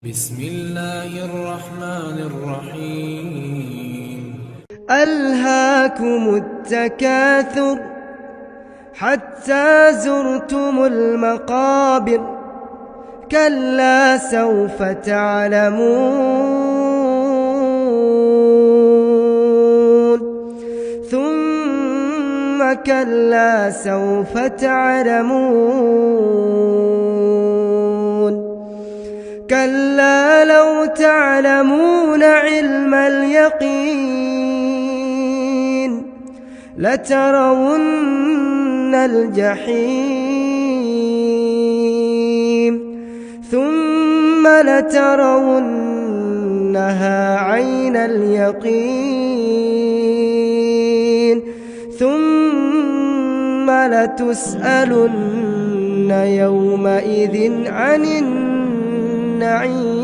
بسم الله الرحمن الرحيم ألهاكم التكاثر حتى زرتم المقابر كلا سوف تعلمون ثم كلا سوف تعلمون كلا لو تعلمون علم اليقين لترون الجحيم ثم لترونها عين اليقين ثم لتسألن يومئذ عن النعيم